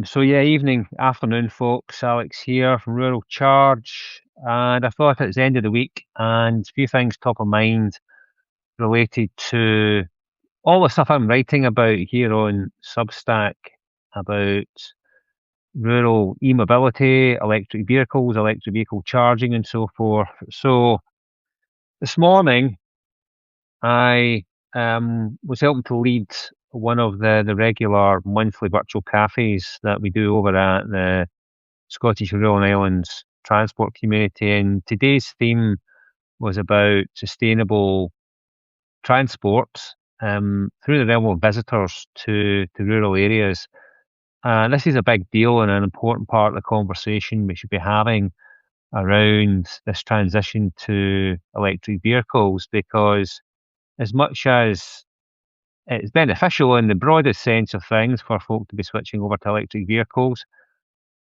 So yeah, afternoon, folks. Alex here from Rural Charge, and I thought it's the end of the week, and a few things top of mind related to all the stuff I'm writing about here on Substack about rural e-mobility, electric vehicle charging, and so forth. So this morning, I was helping to lead one of the regular monthly virtual cafes that we do over at the Scottish Rural and Islands transport community. And today's theme was about sustainable transport through the realm of visitors to rural areas. And this is a big deal and an important part of the conversation we should be having around this transition to electric vehicles, because as much as it's beneficial in the broadest sense of things for folk to be switching over to electric vehicles,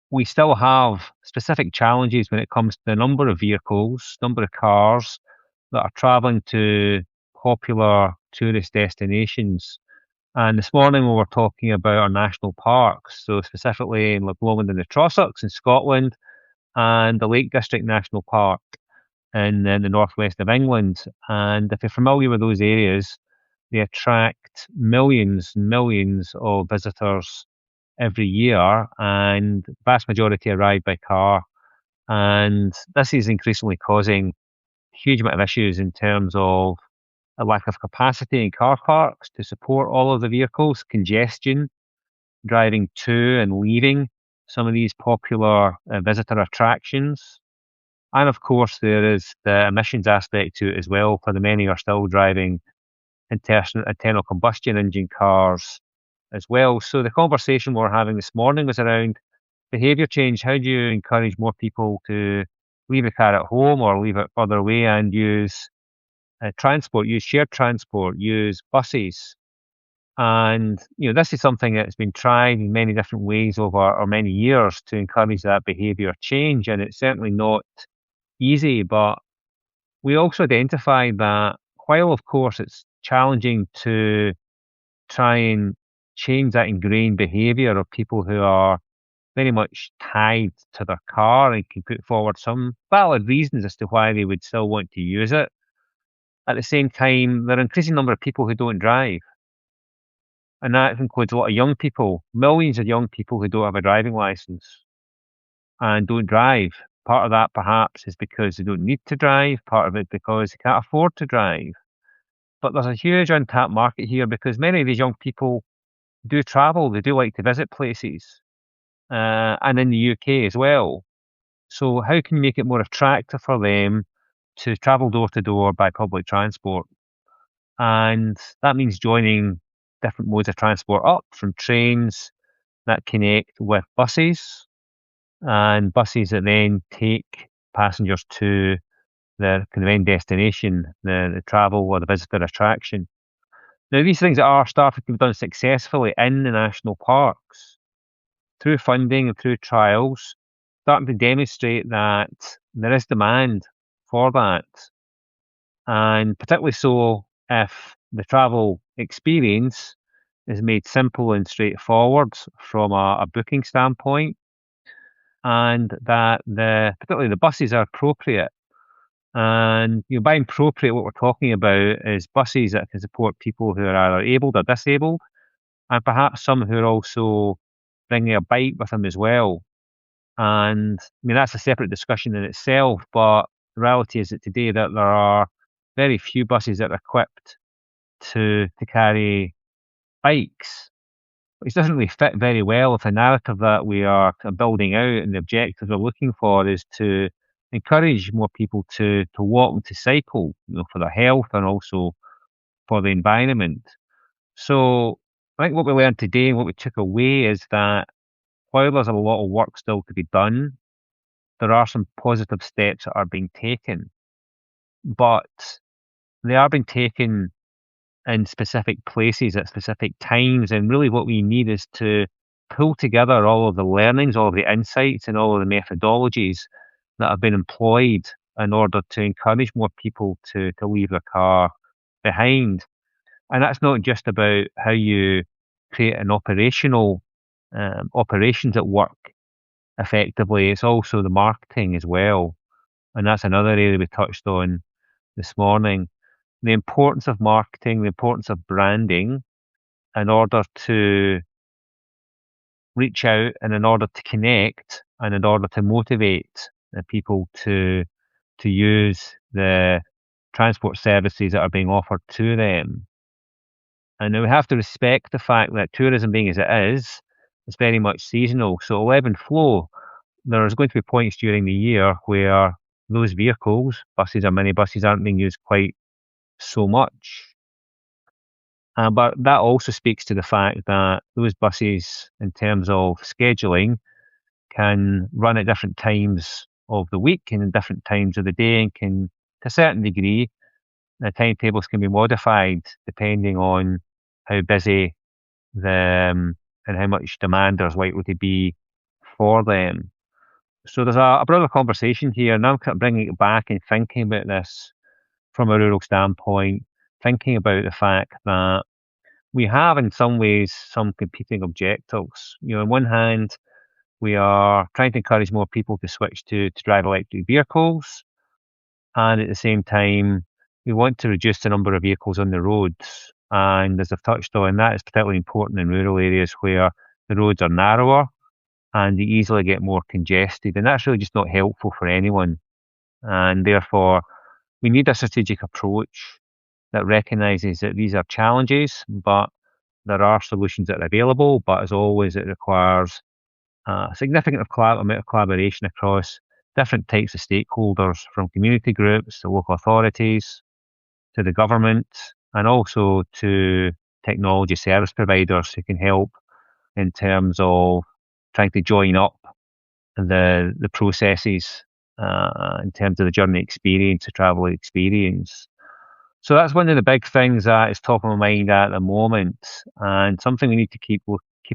we still have specific challenges when it comes to the number of vehicles, number of cars that are travelling to popular tourist destinations. And this morning we were talking about our national parks, so specifically in Lomond and the Trossachs in Scotland and the Lake District National Park in the northwest of England. And if you're familiar with those areas, they attract millions and millions of visitors every year, and vast majority arrive by car. And this is increasingly causing a huge amount of issues in terms of a lack of capacity in car parks to support all of the vehicles, congestion, driving to and leaving some of these popular visitor attractions. And of course, there is the emissions aspect to it as well, for the many who are still driving internal combustion engine cars as well. So the conversation we're having this morning was around behaviour change. How do you encourage more people to leave the car at home or leave it further away and use transport, use shared transport, use buses? And this is something that's been tried in many different ways over or many years to encourage that behaviour change, and it's certainly not easy. But we also identify that while, of course, it's challenging to try and change that ingrained behaviour of people who are very much tied to their car and can put forward some valid reasons as to why they would still want to use it. At the same time, there are an increasing number of people who don't drive. And that includes a lot of young people, millions of young people who don't have a driving license and don't drive. Part of that perhaps is because they don't need to drive, part of it because they can't afford to drive. But there's a huge untapped market here because many of these young people do travel, they do like to visit places, and in the UK as well. So how can you make it more attractive for them to travel door to door by public transport? And that means joining different modes of transport up from trains that connect with buses, and buses that then take passengers to their kind of end destination, the travel or the visitor attraction. Now, these things are starting to be done successfully in the national parks through funding and through trials, starting to demonstrate that there is demand for that. And particularly so if the travel experience is made simple and straightforward from a booking standpoint, and that particularly the buses are appropriate. And by appropriate, what we're talking about is buses that can support people who are either abled or disabled, and perhaps some who are also bringing a bike with them as well. And that's a separate discussion in itself, but the reality is that today that there are very few buses that are equipped to carry bikes, which doesn't really fit very well with the narrative that we are kind of building out, and the objective we're looking for is to encourage more people to walk and to cycle, for their health and also for the environment. So I think what we learned today and what we took away is that while there's a lot of work still to be done, there are some positive steps that are being taken, but they are being taken in specific places at specific times. And really what we need is to pull together all of the learnings, all of the insights, and all of the methodologies that have been employed in order to encourage more people to leave their car behind. And that's not just about how you create an operational operations at work effectively. It's also the marketing as well. And that's another area we touched on this morning. The importance of marketing, the importance of branding in order to reach out and in order to connect and in order to motivate the people to use the transport services that are being offered to them. And we have to respect the fact that tourism being as it is, it's very much seasonal. So it'll ebb and flow. There's going to be points during the year where those vehicles, buses or minibuses, aren't being used quite so much. But that also speaks to the fact that those buses, in terms of scheduling, can run at different times of the week and in different times of the day, and can, to a certain degree, the timetables can be modified depending on how busy and how much demand there's likely to be for them. So there's a broader conversation here, and I'm kind of bringing it back and thinking about this from a rural standpoint, thinking about the fact that we have, in some ways, some competing objectives. On one hand, we are trying to encourage more people to switch to drive electric vehicles, and at the same time, we want to reduce the number of vehicles on the roads. And as I've touched on, that is particularly important in rural areas where the roads are narrower and they easily get more congested. And that's really just not helpful for anyone. And therefore, we need a strategic approach that recognises that these are challenges, but there are solutions that are available. But as always, it requires a significant amount of collaboration across different types of stakeholders, from community groups to local authorities to the government, and also to technology service providers who can help in terms of trying to join up the processes in terms of the journey experience, the travel experience. So that's one of the big things that is top of my mind at the moment, and something we need to keep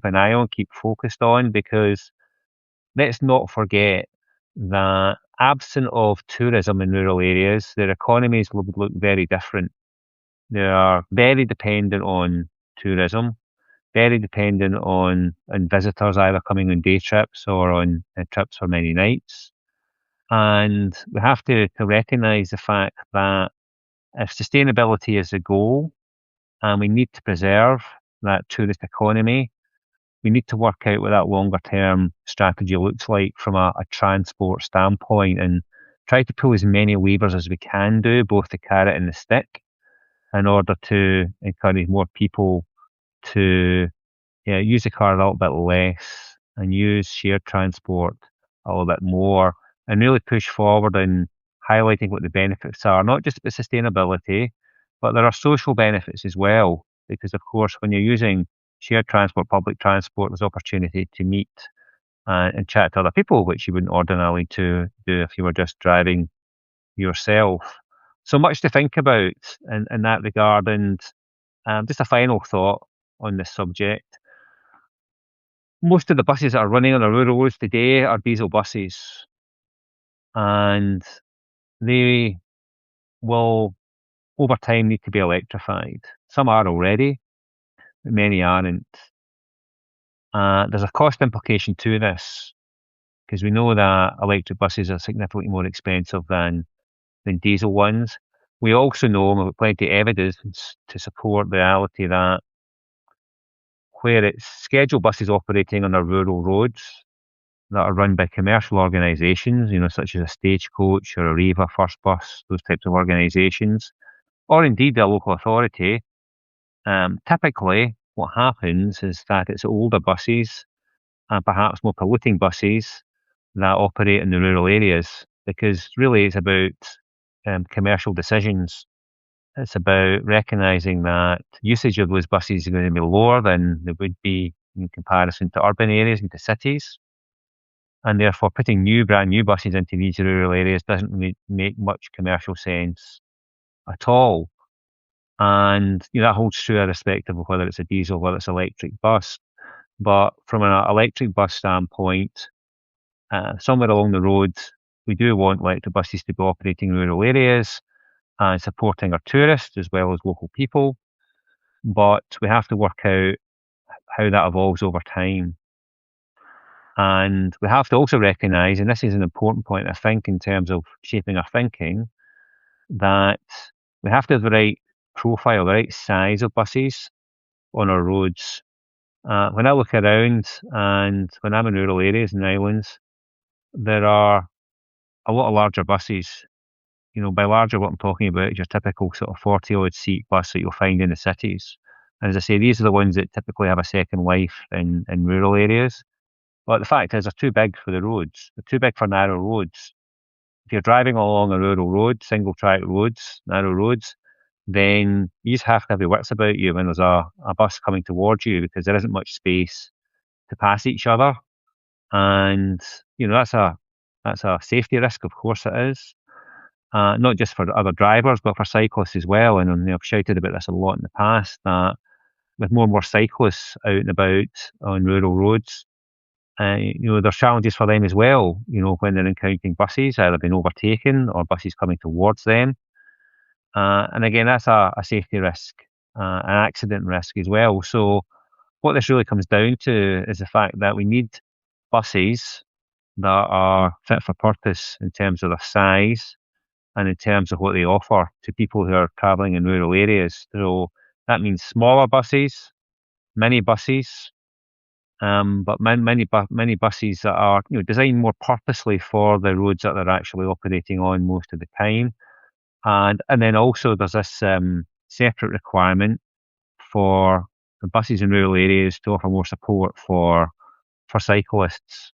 an eye on, keep focused on, because let's not forget that absent of tourism in rural areas, their economies would look very different. They are very dependent on tourism, very dependent on visitors either coming on day trips or on trips for many nights. And we have to recognise the fact that if sustainability is the goal and we need to preserve that tourist economy, we need to work out what that longer term strategy looks like from a transport standpoint, and try to pull as many levers as we can do, both the carrot and the stick, in order to encourage more people to use the car a little bit less and use shared transport a little bit more, and really push forward in highlighting what the benefits are, not just about sustainability, but there are social benefits as well. Because, of course, when you're using shared transport, public transport, there's opportunity to meet and chat to other people, which you wouldn't ordinarily to do if you were just driving yourself. So much to think about in that regard. And just a final thought on this subject. Most of the buses that are running on our rural roads today are diesel buses, and they will, over time, need to be electrified. Some are already, but many aren't. There's a cost implication to this, because we know that electric buses are significantly more expensive than diesel ones. We also know, and we've got plenty of evidence to support the reality, that where it's scheduled buses operating on our rural roads that are run by commercial organisations, such as a Stagecoach or a Riva First Bus, those types of organisations, or indeed a local authority, typically what happens is that it's older buses and perhaps more polluting buses that operate in the rural areas, because really it's about commercial decisions. It's about recognising that usage of those buses is going to be lower than they would be in comparison to urban areas and to cities. And therefore, putting brand new buses into these rural areas doesn't really make much commercial sense at all. And that holds true irrespective of whether it's a diesel, whether it's an electric bus. But from an electric bus standpoint, somewhere along the road, we do want electric buses to be operating in rural areas and supporting our tourists as well as local people. But we have to work out how that evolves over time. And we have to also recognise, and this is an important point, I think, in terms of shaping our thinking, that we have to have the right profile, the right size of buses on our roads. When I look around and when I'm in rural areas and islands, there are a lot of larger buses. By larger, what I'm talking about is your typical sort of 40 odd seat bus that you'll find in the cities. And as I say, these are the ones that typically have a second life in rural areas. But the fact is, they're too big for the roads. They're too big for narrow roads. If you're driving along a rural road, single track roads, narrow roads, then you just have to have your wits about you when there's a bus coming towards you, because there isn't much space to pass each other. And, that's a safety risk, of course it is. Not just for other drivers, but for cyclists as well. And I've shouted about this a lot in the past, that with more and more cyclists out and about on rural roads, there's challenges for them as well, when they're encountering buses, either being overtaken or buses coming towards them. And again, that's a safety risk, an accident risk as well. So what this really comes down to is the fact that we need buses that are fit for purpose in terms of their size and in terms of what they offer to people who are travelling in rural areas. So that means smaller buses, mini buses, but many buses that are designed more purposely for the roads that they're actually operating on most of the time. And then also there's this separate requirement for the buses in rural areas to offer more support for cyclists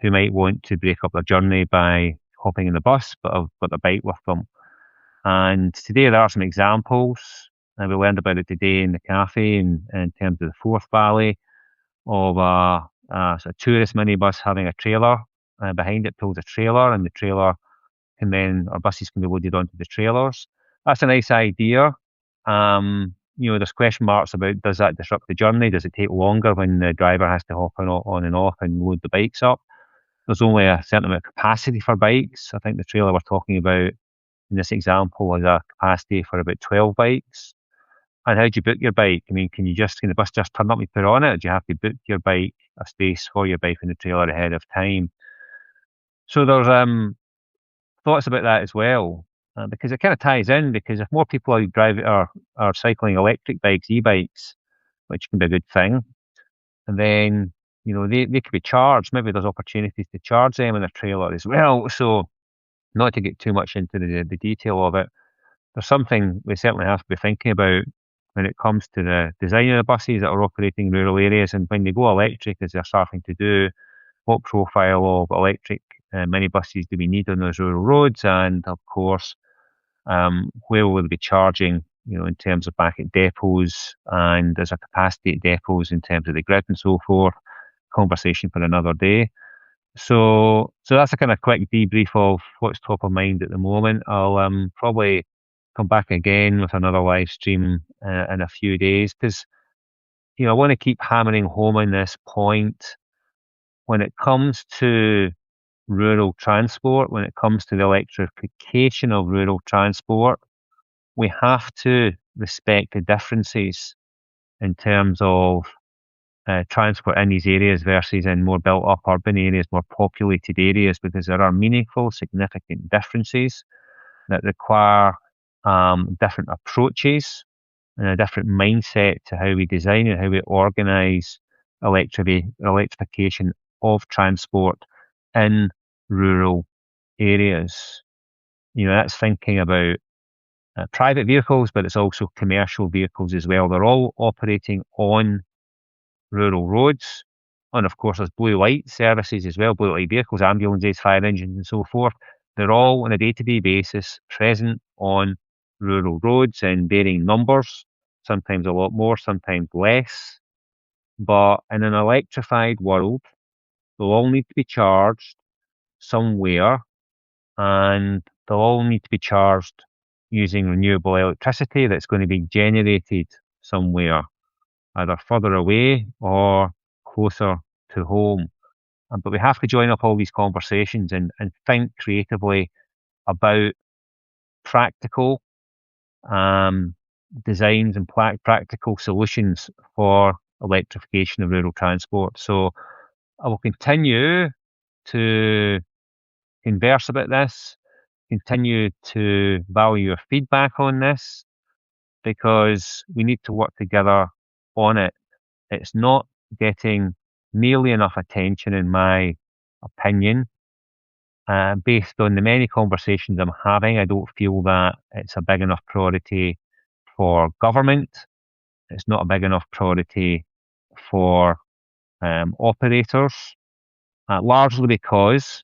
who might want to break up their journey by hopping in the bus, but have got the bike with them. And today there are some examples, and we learned about it today in the cafe in terms of the Forth Valley, of a sort of tourist minibus having a trailer. Behind it pulls a trailer, and the trailer can then, or buses can be loaded onto the trailers. That's a nice idea. There's question marks about, does that disrupt the journey? Does it take longer when the driver has to hop on and off and load the bikes up? There's only a certain amount of capacity for bikes. I think the trailer we're talking about in this example has a capacity for about 12 bikes. And how do you book your bike? I mean, can the bus just turn up and put on it? Or do you have to book your bike, a space for your bike in the trailer ahead of time? So there's thoughts about that as well, because it kind of ties in. Because if more people are cycling electric bikes, e-bikes, which can be a good thing, and then they could be charged. Maybe there's opportunities to charge them in a trailer as well. So not to get too much into the detail of it, there's something we certainly have to be thinking about when it comes to the design of the buses that are operating in rural areas, and when they go electric, as they're starting to do, what profile of electric minibuses do we need on those rural roads? And of course, where will they be charging, in terms of back at depots, and there's a capacity at depots in terms of the grid and so forth. Conversation for another day. So that's a kind of quick debrief of what's top of mind at the moment. I'll probably come back again with another live stream in a few days, because I want to keep hammering home on this point. When it comes to rural transport, when it comes to the electrification of rural transport, we have to respect the differences in terms of transport in these areas versus in more built up urban areas, more populated areas, because there are meaningful, significant differences that require different approaches and a different mindset to how we design and how we organise electrification of transport in rural areas. That's thinking about private vehicles, but it's also commercial vehicles as well. They're all operating on rural roads. And of course, there's blue light services as well, blue light vehicles, ambulances, fire engines, and so forth. They're all on a day-to-day basis present on rural roads in varying numbers, sometimes a lot more, sometimes less. But in an electrified world, they'll all need to be charged somewhere, and they'll all need to be charged using renewable electricity that's going to be generated somewhere, either further away or closer to home. But we have to join up all these conversations and think creatively about practical designs and practical solutions for electrification of rural transport. So I will continue to converse about this, continue to value your feedback on this, because we need to work together on it. It's not getting nearly enough attention, in my opinion. Based on the many conversations I'm having, I don't feel that it's a big enough priority for government. It's not a big enough priority for operators, largely because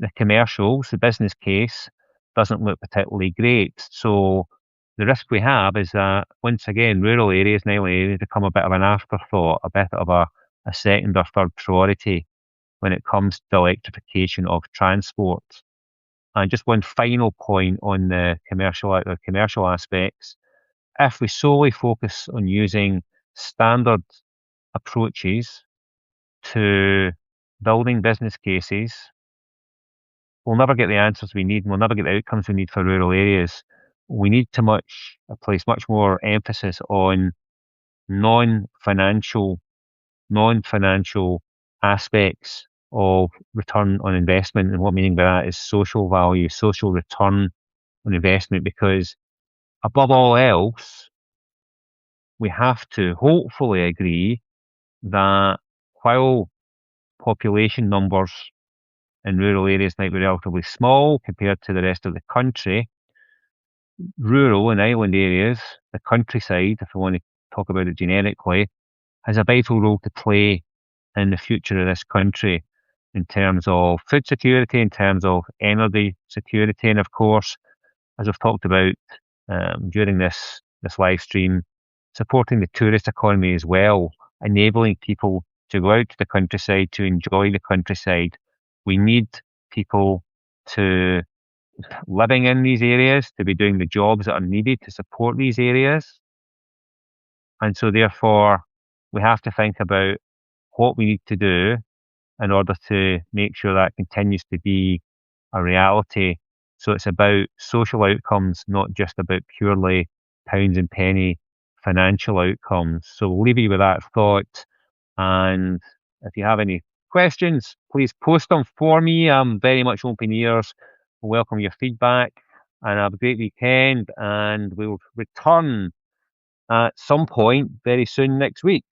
the commercials, the business case, doesn't look particularly great. So the risk we have is that, once again, rural areas and island areas become a bit of an afterthought, a bit of a second or third priority when it comes to electrification of transport. And just one final point on the commercial aspects. If we solely focus on using standard approaches to building business cases, we'll never get the answers we need, and we'll never get the outcomes we need for rural areas. We need to place much more emphasis on non-financial non-financial aspects of return on investment. And what I mean by that is social value, social return on investment, because above all else, we have to hopefully agree that while population numbers in rural areas might be relatively small compared to the rest of the country, rural and island areas, the countryside, if we want to talk about it generically, has a vital role to play in the future of this country in terms of food security, in terms of energy security, and of course, as I've talked about during this live stream, supporting the tourist economy as well, enabling people to go out to the countryside, to enjoy the countryside. We need people to living in these areas to be doing the jobs that are needed to support these areas. And so therefore, we have to think about what we need to do in order to make sure that continues to be a reality. So it's about social outcomes, not just about purely pounds and penny financial outcomes. So we'll leave you with that thought. And if you have any questions, please post them for me. I'm very much open ears. Welcome your feedback, and have a great weekend. And we'll return at some point very soon next week.